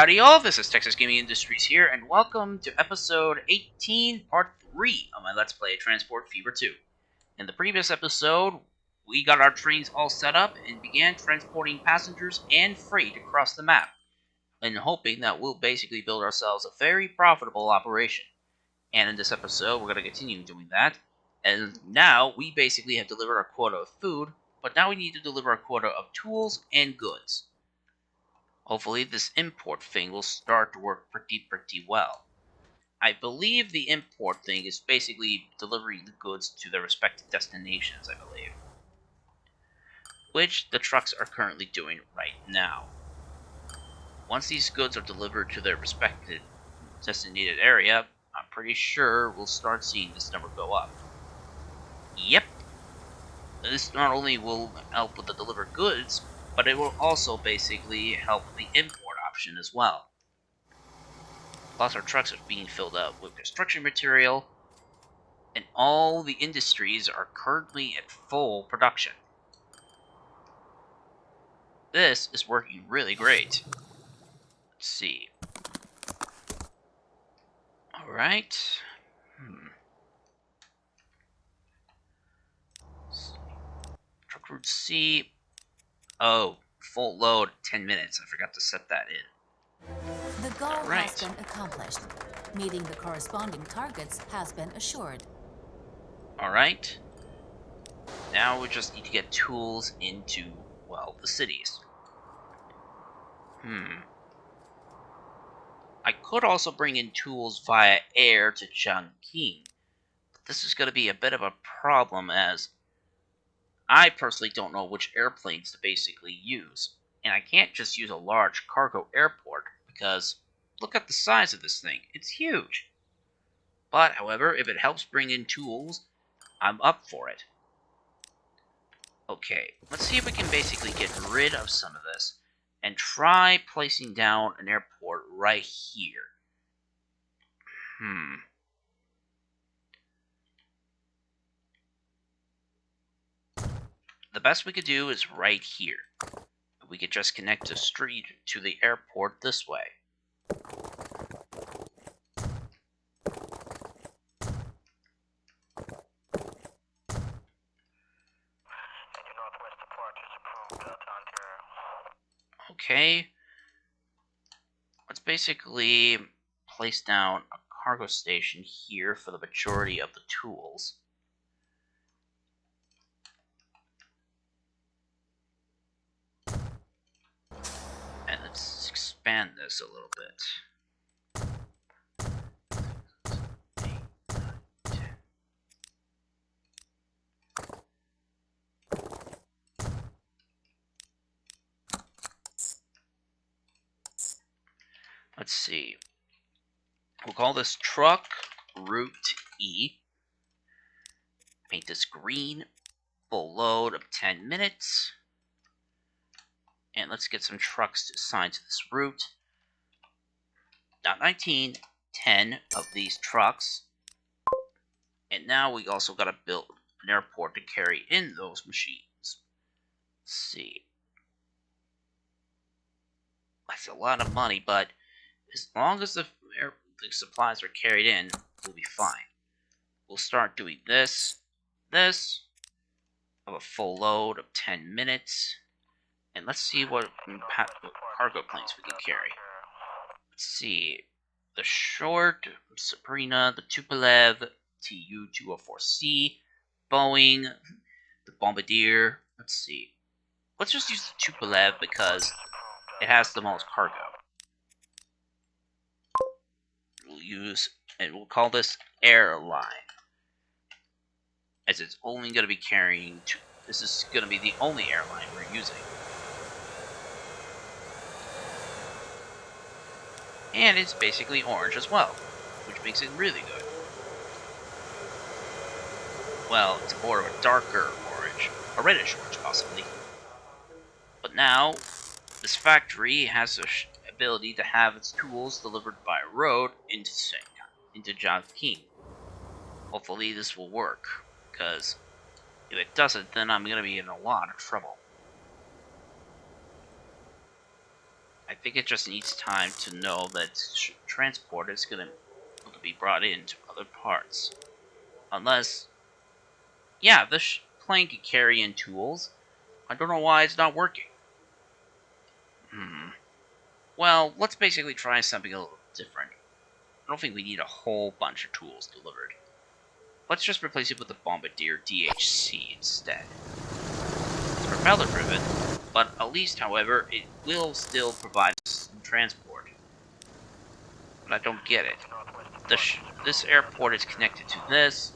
Howdy y'all, this is Texas Gaming Industries here, and welcome to episode 18, part 3 of my Let's Play Transport Fever 2. In the previous episode, we got our trains all set up and began transporting passengers and freight across the map, and hoping that we'll basically build ourselves a very profitable operation. And in this episode, we're going to continue doing that, and now we basically have delivered our quota of food, but now we need to deliver a quota of tools and goods. Hopefully this import thing will start to work pretty well. I believe the import thing is basically delivering the goods to their respective destinations, I believe. Which the trucks are currently doing right now. Once these goods are delivered to their respective designated area, I'm pretty sure we'll start seeing this number go up. Yep. This not only will help with the delivered goods, but it will also basically help with the import option as well. Plus our trucks are being filled up with construction material, and all the industries are currently at full production. This is working really great. Let's see. Alright. Truck route C. Oh, full load, 10 minutes. I forgot to set that in. The goal has been accomplished. Meeting the corresponding targets has been assured. Alright. Now we just need to get tools into, well, the cities. I could also bring in tools via air to Chongqing, but this is going to be a bit of a problem as I personally don't know which airplanes to basically use, and I can't just use a large cargo airport because look at the size of this thing, it's huge. But, however, if it helps bring in tools, I'm up for it. Okay, let's see if we can basically get rid of some of this and try placing down an airport right here. The best we could do is right here. We could just connect the street to the airport this way. Okay. Let's basically place down a cargo station here for the majority of the tools. And let's expand this a little bit. Let's see. We'll call this truck route E. Paint this green. Full load of 10 minutes. And let's get some trucks assigned to this route. Not 19, 10 of these trucks. And now we also got to build an airport to carry in those machines. Let's see. That's a lot of money, but as long as the supplies are carried in, we'll be fine. We'll start doing this, of a full load of 10 minutes. And let's see what cargo planes we can carry. Let's see. The Short, Sabrina, the Tupolev, Tu-204C, Boeing, the Bombardier. Let's see. Let's just use the Tupolev because it has the most cargo. We'll call this Airline, as it's only going to be carrying this is going to be the only airline we're using. And it's basically orange as well, which makes it really good. Well, it's more of a darker orange, a reddish orange possibly. But now, this factory has the ability to have its tools delivered by road into Chongqing. Hopefully this will work, because if it doesn't, then I'm going to be in a lot of trouble. I think it just needs time to know that transport is going to be brought into other parts. Unless, yeah, this plane can carry in tools. I don't know why it's not working. Hmm. Well, let's basically try something a little different. I don't think we need a whole bunch of tools delivered. Let's just replace it with the Bombardier DHC instead. It's propeller driven, but at least, however, it will still provide some transport. But I don't get it. This airport is connected to this,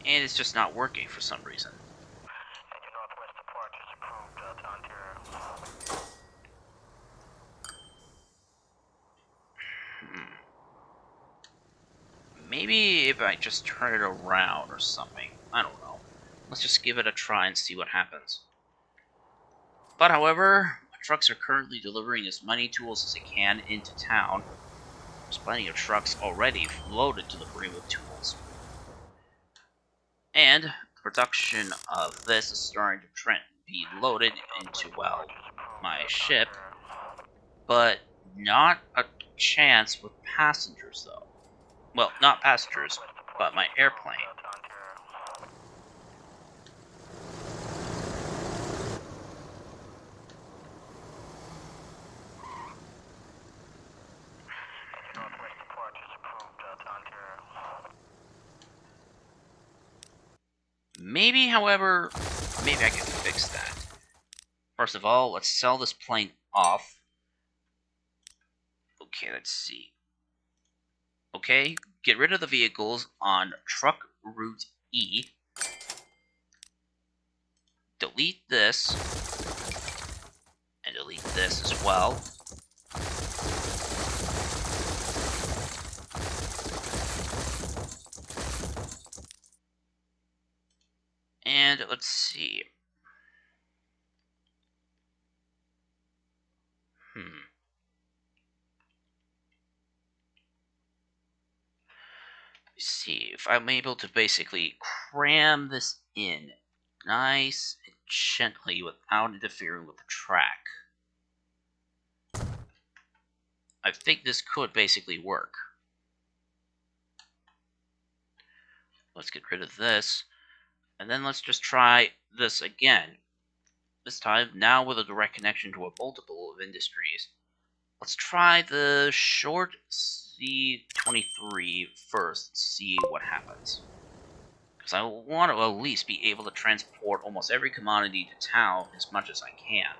and it's just not working for some reason. Hmm. Maybe if I just turn it around or something. I don't know. Let's just give it a try and see what happens. But however, my trucks are currently delivering as many tools as they can into town. There's plenty of trucks already loaded to the brim with tools. And the production of this is starting to be loaded into, well, my ship. But not a chance with passengers, though. Well, not passengers, but my airplane. Maybe, however, maybe I can fix that. First of all, let's sell this plane off. Okay, let's see. Okay, get rid of the vehicles on truck route E. Delete this. And delete this as well. And let's see. See if I'm able to basically cram this in nice and gently without interfering with the track. I think this could basically work. Let's get rid of this, and then let's just try this again. This time, now with a direct connection to a multiple of industries. Let's try the short C-23 first and see what happens. Because I want to at least be able to transport almost every commodity to town as much as I can.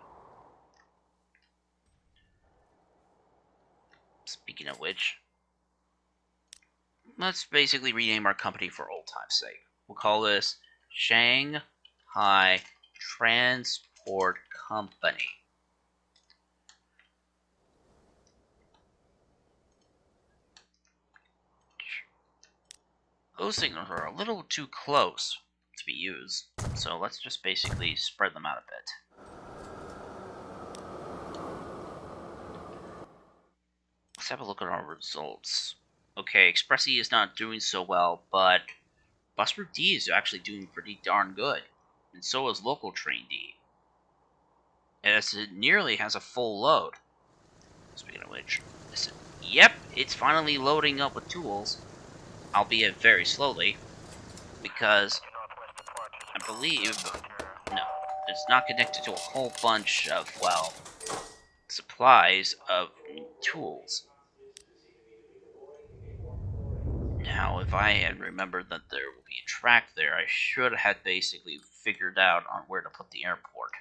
Speaking of which, let's basically rename our company for old time's sake. We'll call this Shanghai Transport Company. Those signals are a little too close to be used, so let's just basically spread them out a bit. Let's have a look at our results. Okay, Express E is not doing so well, but Bus Route D is actually doing pretty darn good, and so is Local Train D, as it nearly has a full load. Speaking of which, yep, it's finally loading up with tools, albeit very slowly, because I believe, no, it's not connected to a whole bunch of, well, supplies of tools. Now, if I had remembered that there would be a track there, I should have basically figured out on where to put the airport.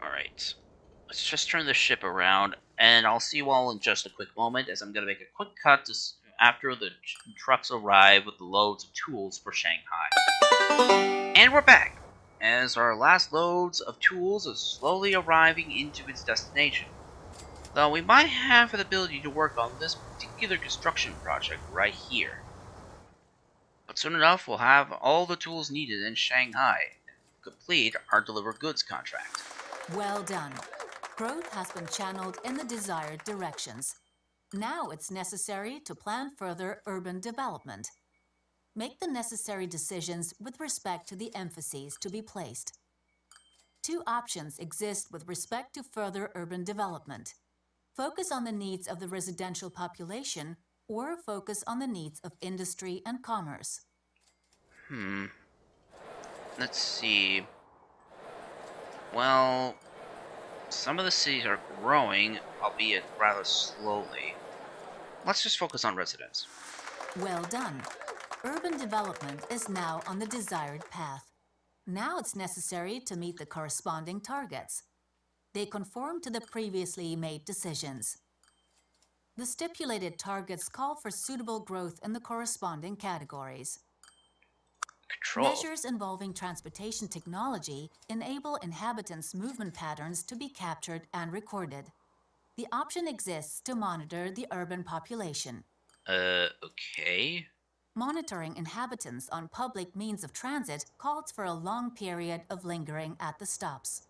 Alright, let's just turn the ship around, and I'll see you all in just a quick moment, as I'm going to make a quick cut to after the trucks arrive with the loads of tools for Shanghai. And we're back, as our last loads of tools are slowly arriving into its destination. Though we might have the ability to work on this particular construction project right here. But soon enough, we'll have all the tools needed in Shanghai and complete our deliver goods contract. Well done. Growth has been channeled in the desired directions. Now it's necessary to plan further urban development. Make the necessary decisions with respect to the emphases to be placed. Two options exist with respect to further urban development. Focus on the needs of the residential population or focus on the needs of industry and commerce. Let's see. Well, some of the cities are growing, albeit rather slowly. Let's just focus on residents. Well done. Urban development is now on the desired path. Now it's necessary to meet the corresponding targets. They conform to the previously made decisions. The stipulated targets call for suitable growth in the corresponding categories. Control. Measures involving transportation technology enable inhabitants' movement patterns to be captured and recorded. The option exists to monitor the urban population. Okay. Monitoring inhabitants on public means of transit calls for a long period of lingering at the stops.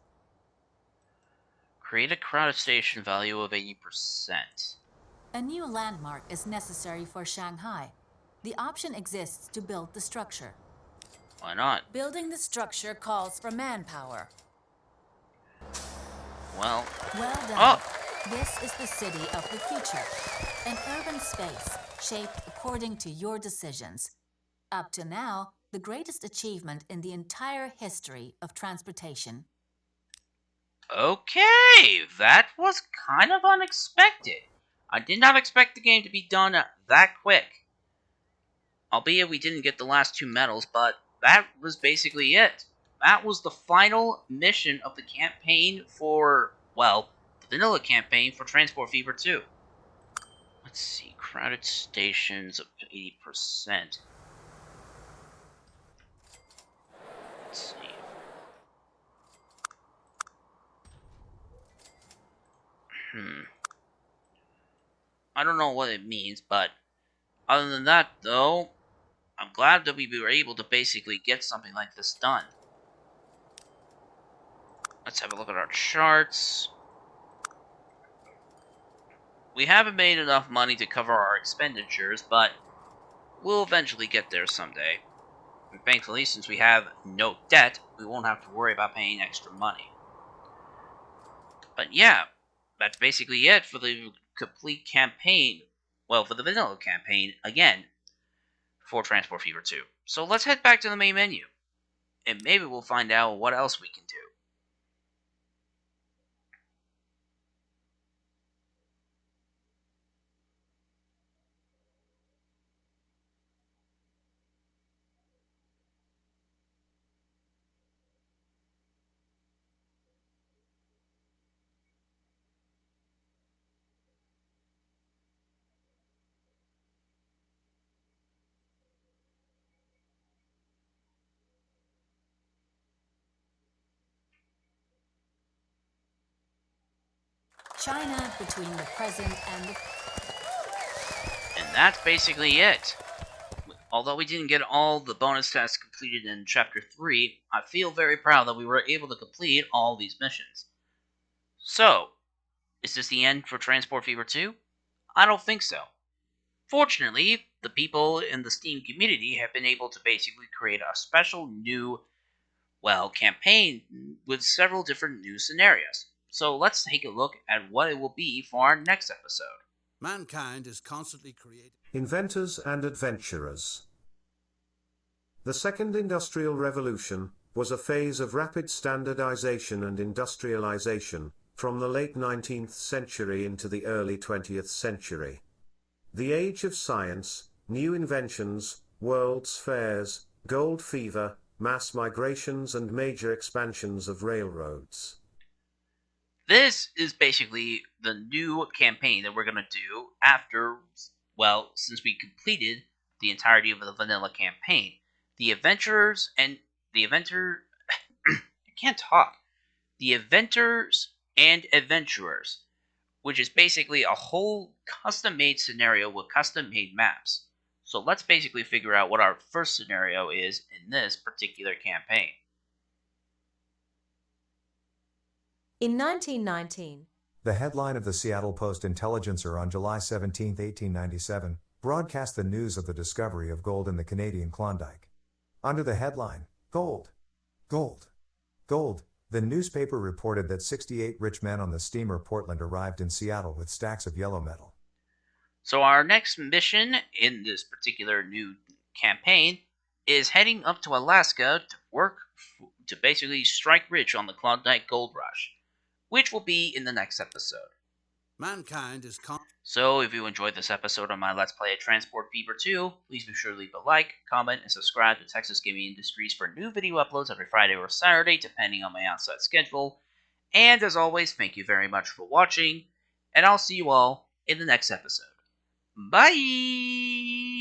Create a crowded station value of 80%. A new landmark is necessary for Shanghai. The option exists to build the structure. Why not? Building the structure calls for manpower. Well done. This is the city of the future. An urban space shaped according to your decisions. Up to now, the greatest achievement in the entire history of transportation. Okay, that was kind of unexpected. I did not expect the game to be done that quick. Albeit we didn't get the last 2 medals, but that was basically it. That was the final mission of the campaign for, well, the vanilla campaign for Transport Fever 2. Let's see, crowded stations of 80%. Let's see. I don't know what it means, but other than that, though, I'm glad that we were able to basically get something like this done. Let's have a look at our charts. We haven't made enough money to cover our expenditures, but we'll eventually get there someday. And thankfully, since we have no debt, we won't have to worry about paying extra money. But yeah, that's basically it for the complete campaign. Well, for the vanilla campaign, again, for Transport Fever 2. So let's head back to the main menu, and maybe we'll find out what else we can do. China between the present and the... And that's basically it. Although we didn't get all the bonus tasks completed in Chapter 3, I feel very proud that we were able to complete all these missions. So, is this the end for Transport Fever 2? I don't think so. Fortunately, the people in the Steam community have been able to basically create a special new, well, campaign with several different new scenarios. So let's take a look at what it will be for our next episode. Mankind is constantly creating inventors and adventurers. The Second Industrial Revolution was a phase of rapid standardization and industrialization, from the late 19th century into the early 20th century. The age of science, new inventions, world's fairs, gold fever, mass migrations and major expansions of railroads. This is basically the new campaign that we're going to do after, well, since we completed the entirety of the vanilla campaign. The Adventurers and the Adventure... I can't talk. The Inventors and Adventurers, which is basically a whole custom-made scenario with custom-made maps. So let's basically figure out what our first scenario is in this particular campaign. In 1919, the headline of the Seattle Post-Intelligencer on July 17, 1897, broadcast the news of the discovery of gold in the Canadian Klondike. Under the headline, Gold, Gold, Gold, The newspaper reported that 68 rich men on the steamer Portland arrived in Seattle with stacks of yellow metal. So our next mission in this particular new campaign is heading up to Alaska to work to basically strike rich on the Klondike Gold Rush, which will be in the next episode. Mankind is So if you enjoyed this episode of my Let's Play at Transport Fever 2, please be sure to leave a like, comment, and subscribe to Texas Gaming Industries for new video uploads every Friday or Saturday, depending on my outside schedule. And as always, thank you very much for watching, and I'll see you all in the next episode. Bye!